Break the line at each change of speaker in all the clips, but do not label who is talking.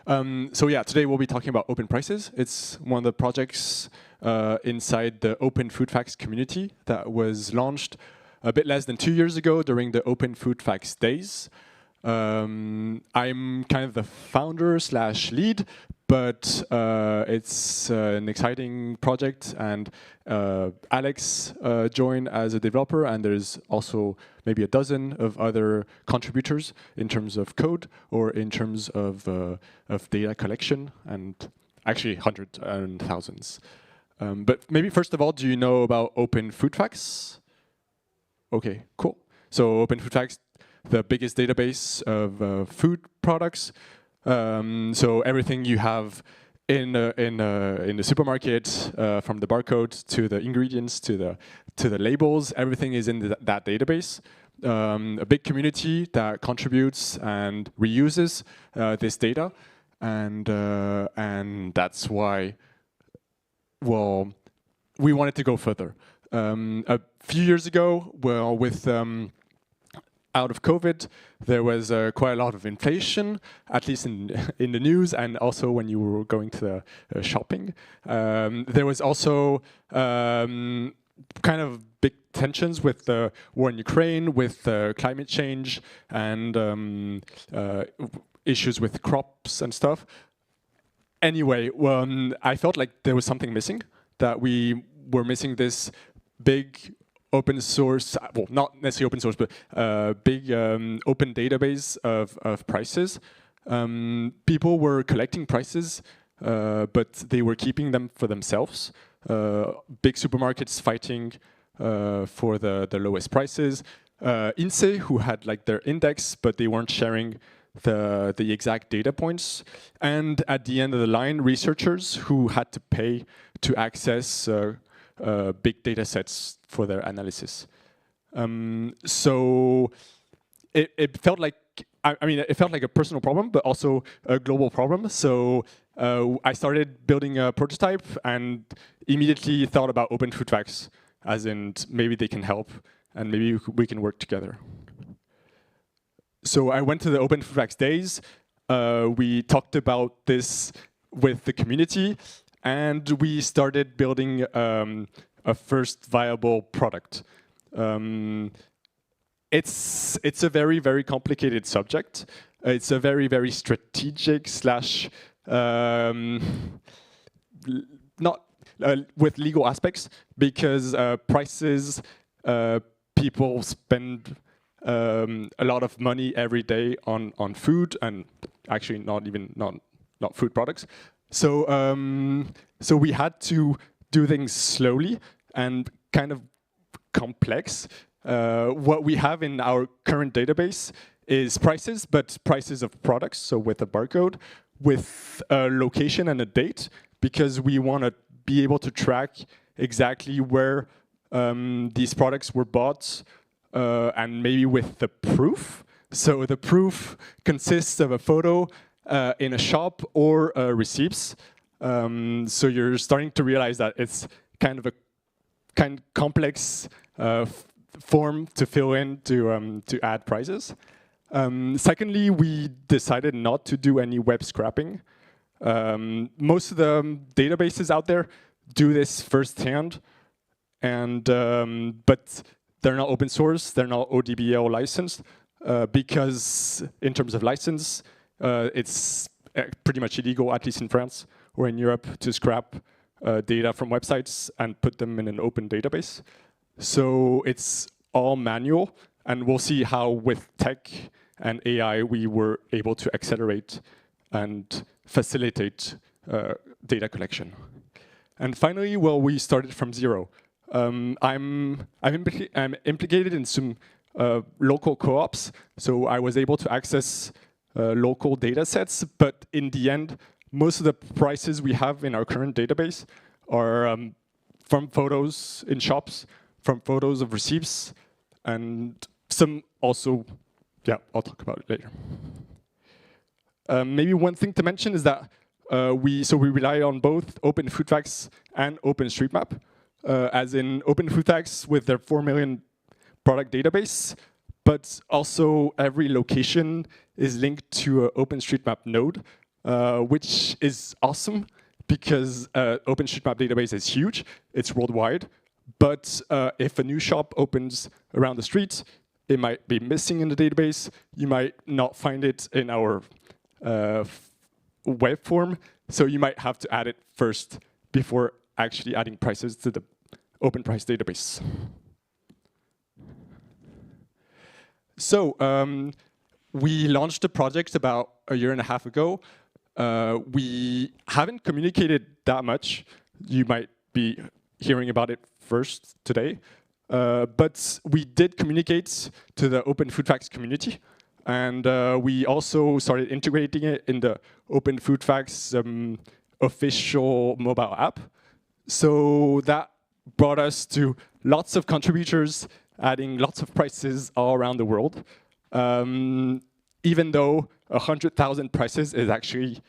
So yeah, today we'll be talking about open prices. It's one of the projects inside the Open Food Facts community that was launched a bit less than 2 years ago during the Open Food Facts days. I'm kind of the founder / lead, but it's an exciting project, and Alex joined as a developer, and there's also maybe a dozen of other contributors in terms of code or in terms of data collection, and actually hundreds and thousands. But maybe first of all, do you know about Open Food Facts? Okay, cool. So Open Food Facts, the biggest database of food products. So everything you have in the supermarket, from the barcode to the ingredients to the labels, everything is in that database. A big community that contributes and reuses this data, and that's why, well, we wanted to go further. A few years ago, well, with out of COVID, there was quite a lot of inflation, at least in the news, and also when you were going to the shopping. There was also kind of big tensions with the war in Ukraine, with climate change, and issues with crops and stuff. Anyway, I felt like there was something missing, that we were missing this big open source, well, not necessarily open source, but big open database of prices. People were collecting prices, but they were keeping them for themselves. Big supermarkets fighting for the lowest prices. INSEE, who had like their index, but they weren't sharing the exact data points. And at the end of the line, researchers who had to pay to access big data sets for their analysis. So it felt like, I mean, it felt like a personal problem, but also a global problem. So I started building a prototype and immediately thought about Open Food Facts, as in maybe they can help and maybe we can work together. So I went to the Open Food Facts days. We talked about this with the community, and we started building a first viable product. It's a very, very complicated subject. It's a very, very strategic / not with legal aspects, because prices, people spend a lot of money every day on food, and actually not food products. So so we had to do things slowly and kind of complex. What we have in our current database is prices, but prices of products, so with a barcode, with a location and a date, because we want to be able to track exactly where these products were bought, and maybe with the proof. So the proof consists of a photo in a shop or receipts. So you're starting to realize that it's kind of a complex form to fill in to add prices. Secondly, we decided not to do any web scraping. Most of the databases out there do this firsthand, and but they're not open source, they're not ODBL licensed, because in terms of license, it's pretty much illegal, at least in France or in Europe, to scrap data from websites and put them in an open database. So it's all manual, and we'll see how with tech and AI we were able to accelerate and facilitate data collection. And finally, well, we started from zero. I'm implicated in some local co-ops, so I was able to access local data sets, but in the end, most of the prices we have in our current database are from photos in shops, from photos of receipts, and some also, yeah, I'll talk about it later. Maybe one thing to mention is that we rely on both Open Food Facts and OpenStreetMap, as in Open Food Facts with their 4 million product database, but also every location is linked to an OpenStreetMap node. which is awesome because OpenStreetMap database is huge. It's worldwide. But if a new shop opens around the street, it might be missing in the database. You might not find it in our web form. So you might have to add it first before actually adding prices to the open price database. So we launched the project about a year and a half ago. We haven't communicated that much. You might be hearing about it first today. But we did communicate to the Open Food Facts community. And we also started integrating it in the Open Food Facts official mobile app. So that brought us to lots of contributors adding lots of prices all around the world. Even though 100,000 prices is actually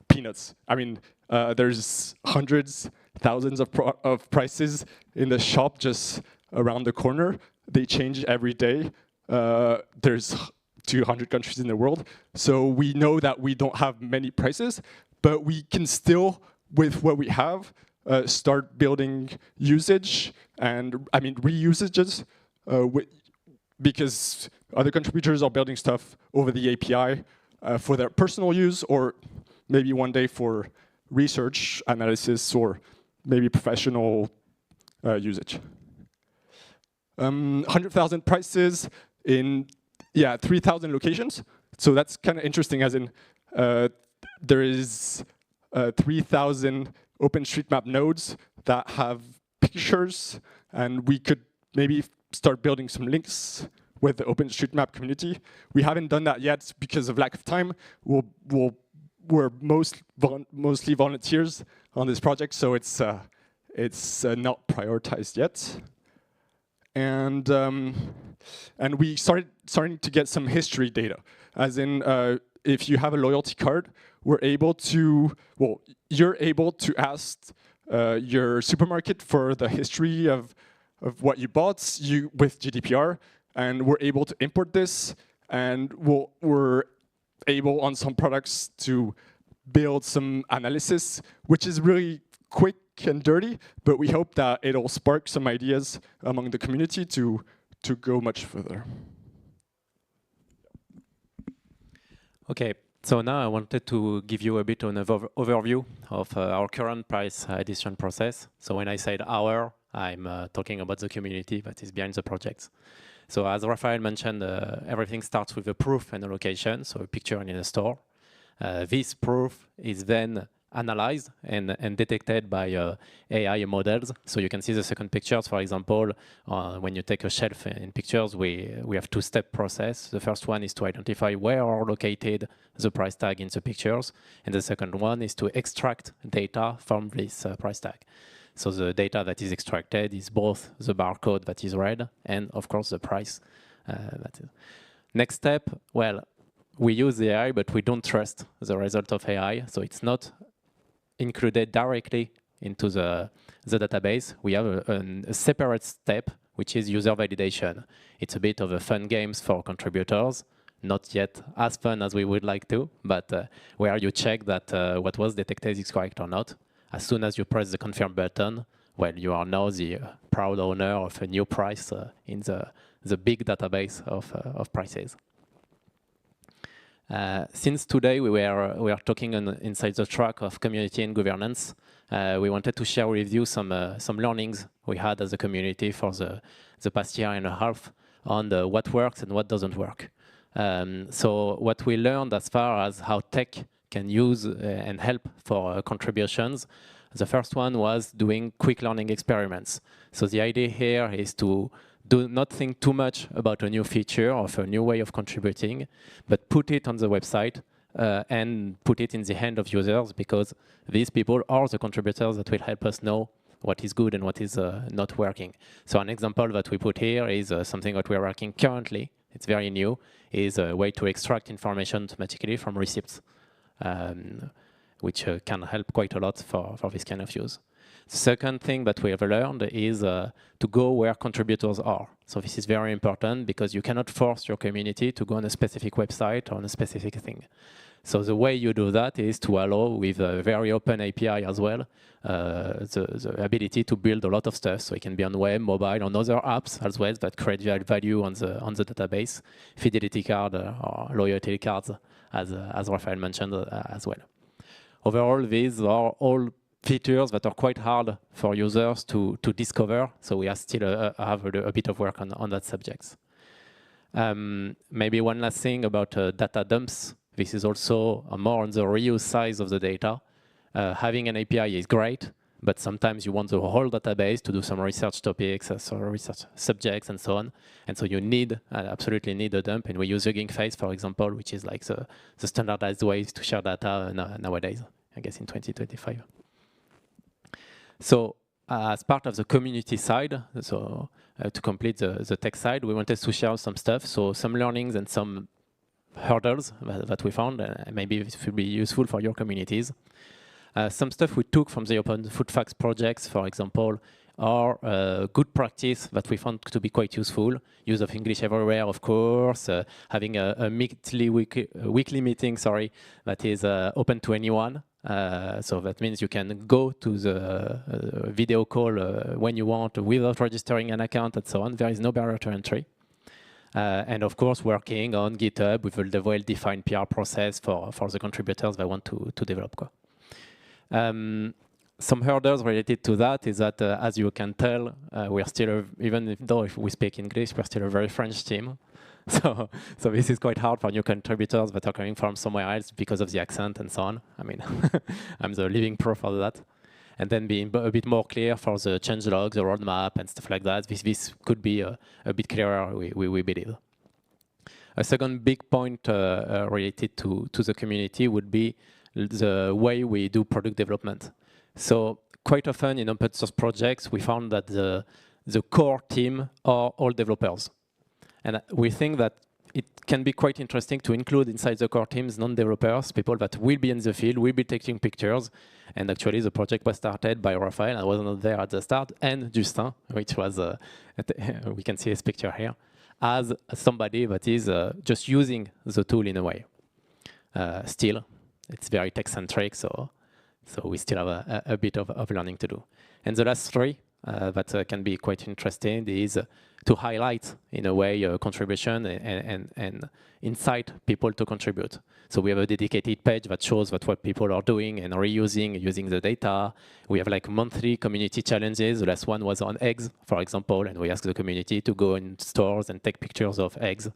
peanuts. I mean, there's hundreds, thousands of prices in the shop just around the corner. They change every day. There's 200 countries in the world. So we know that we don't have many prices, but we can still, with what we have, start building usage and, I mean, reusages, because other contributors are building stuff over the API for their personal use, or maybe one day for research analysis, or maybe professional usage. 100,000 prices in 3,000 locations. So that's kind of interesting, as in there is 3,000 OpenStreetMap nodes that have pictures, and we could maybe start building some links with the OpenStreetMap community. We haven't done that yet because of lack of time. We're mostly volunteers on this project, so it's not prioritized yet. And we starting to get some history data, as in if you have a loyalty card, we're able to, well, you're able to ask your supermarket for the history of what you bought with GDPR, and we're able to import this, and we're able on some products to build some analysis, which is really quick and dirty, but we hope that it'll spark some ideas among the community to go much further.
Okay, so now I wanted to give you a bit of an overview of our current price addition process. So when I said our, I'm talking about the community that is behind the project. So as Raphael mentioned, everything starts with a proof and a location, so a picture in a store. This proof is then analyzed and detected by AI models. So you can see the second pictures, for example, when you take a shelf in pictures, we have two-step process. The first one is to identify where are located the price tag in the pictures. And the second one is to extract data from this price tag. So the data that is extracted is both the barcode that is read and, of course, the price. Next step, well, we use the AI, but we don't trust the result of AI. So it's not included directly into the database. We have a separate step, which is user validation. It's a bit of a fun games for contributors, not yet as fun as we would like to, but where you check that what was detected is correct or not. As soon as you press the confirm button, well, you are now the proud owner of a new price in the big database of prices. Since today we are talking inside the track of community and governance, we wanted to share with you some learnings we had as a community for the past year and a half on what works and what doesn't work. So what we learned as far as how tech can use and help for contributions, the first one was doing quick learning experiments. So the idea here is to do not think too much about a new feature or a new way of contributing, but put it on the website and put it in the hand of users, because these people are the contributors that will help us know what is good and what is not working. So an example that we put here is something that we are working currently, it's very new, is a way to extract information automatically from receipts. which can help quite a lot for this kind of use. The second thing that we have learned is to go where contributors are. So this is very important because you cannot force your community to go on a specific website or on a specific thing. So the way you do that is to allow, with a very open API as well, the ability to build a lot of stuff. So it can be on web, mobile, on other apps as well that create value on the database, fidelity card or loyalty cards, as Raphael mentioned as well. Overall, these are all features that are quite hard for users to discover. So we are still have a bit of work on that subject. Maybe one last thing about data dumps. This is also more on the reuse size of the data. Having an API is great, but sometimes you want the whole database to do some research topics, some research subjects, and so on. And so you need, absolutely need a dump. And we use Hugging Face, for example, which is like the standardized ways to share data nowadays, I guess in 2025. So as part of the community side, so to complete the tech side, we wanted to share some stuff. So some learnings and some hurdles that we found, maybe it will be useful for your communities. Some stuff we took from the Open Food Facts projects, for example, are good practice that we found to be quite useful. Use of English everywhere, of course, having a weekly meeting, sorry, that is open to anyone. So that means you can go to the video call when you want without registering an account and so on. There is no barrier to entry. And of course, working on GitHub with a well-defined PR process for the contributors that want to develop. Some hurdles related to that is that, as you can tell, we're still, even though if we speak English, we're still a very French team. So this is quite hard for new contributors that are coming from somewhere else because of the accent and so on. I mean, I'm the living proof of that. And then being a bit more clear for the changelog, the roadmap, and stuff like that. This could be a bit clearer, we believe. A second big point related to the community would be the way we do product development. So quite often in open source projects, we found that the core team are all developers. And we think that it can be quite interesting to include inside the core teams non-developers, people that will be in the field, will be taking pictures. And actually, the project was started by Raphael. I was not there at the start, and Justin, which was, we can see his picture here, as somebody that is just using the tool in a way. Still, it's very tech-centric, so we still have a bit of learning to do. And the last three that can be quite interesting is to highlight, in a way, contribution and incite people to contribute. So we have a dedicated page that shows what people are doing and reusing, using the data. We have like monthly community challenges. The last one was on eggs, for example, and we ask the community to go in stores and take pictures of eggs.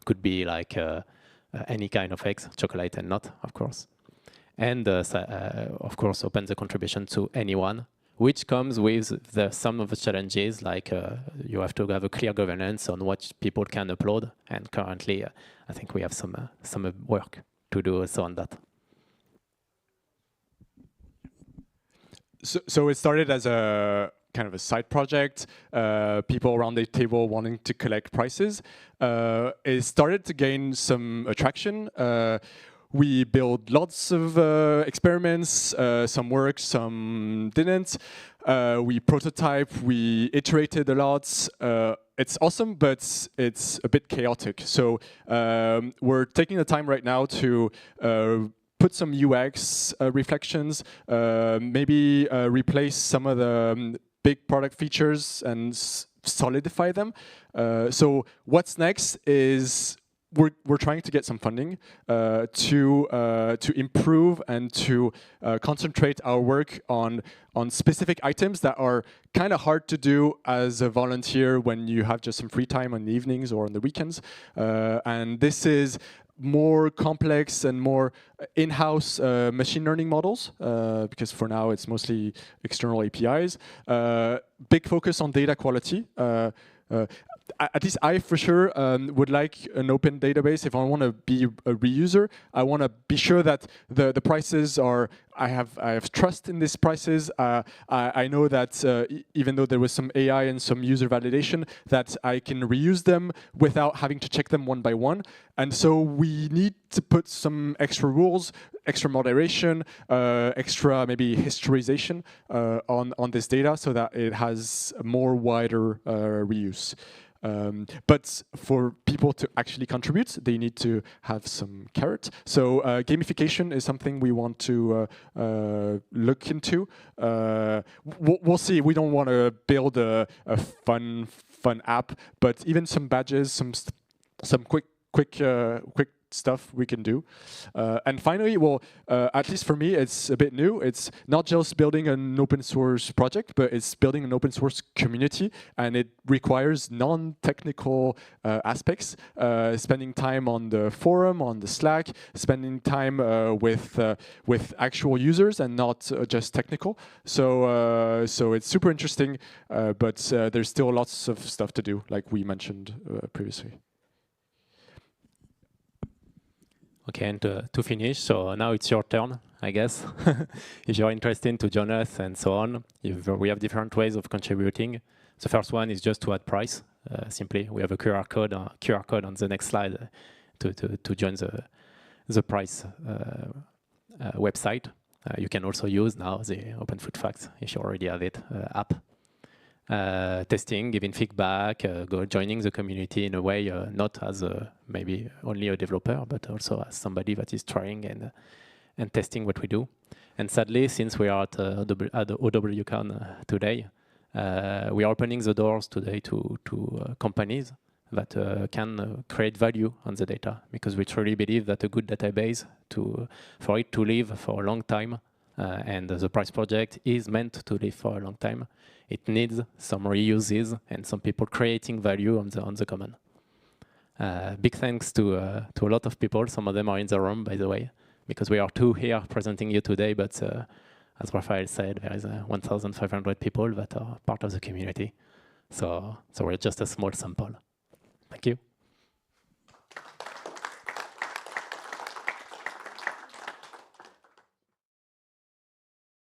Could be like any kind of eggs, chocolate and not, of course. And of course, open the contribution to anyone, which comes with some of the challenges, like you have to have a clear governance on what people can upload. And currently, I think we have some work to do also on that.
So it started as a kind of a side project, people around the table wanting to collect prices. It started to gain some attraction. We built lots of experiments, some worked, some didn't. We prototyped, we iterated a lot. It's awesome, but it's a bit chaotic. So we're taking the time right now to put some UX reflections, maybe replace some of the big product features and solidify them. So what's next is we're trying to get some funding to improve and to concentrate our work on specific items that are kind of hard to do as a volunteer when you have just some free time on the evenings or on the weekends. And this is more complex and more in-house machine learning models, because for now it's mostly external APIs. Big focus on data quality. At least I, for sure, would like an open database. If I want to be a reuser, I want to be sure that the prices are I have trust in these prices. I know that even though there was some AI and some user validation, that I can reuse them without having to check them one by one. And so we need to put some extra rules, extra moderation, extra maybe historization on this data so that it has more wider reuse. But for people to actually contribute, they need to have some carrot. So gamification is something we want to look into. We'll see. We don't want to build a fun app, but even some badges, some quick stuff we can do. And finally, well, at least for me, it's a bit new. It's not just building an open source project, but it's building an open source community, and it requires non-technical aspects, spending time on the forum, on the Slack, spending time with actual users and not just technical. So it's super interesting, but there's still lots of stuff to do, like we mentioned previously.
Okay, and to finish, so now it's your turn, I guess. If you're interested to join us and so on, we have different ways of contributing. The first one is just to add price. Simply, we have a QR code on the next slide to join the price website. You can also use now the Open Food Facts if you already have it app. Testing, giving feedback, joining the community in a way, not as maybe only a developer, but also as somebody that is trying and testing what we do. And sadly, since we are at the OWCon today, we are opening the doors today to companies that can create value on the data, because we truly believe that a good database, for it to live for a long time, and the price project is meant to live for a long time, it needs some reuses and some people creating value on the common. Big thanks to a lot of people. Some of them are in the room, by the way, because we are two here presenting you today, but as Raphael said, there is 1,500 people that are part of the community. So we're just a small sample. Thank you.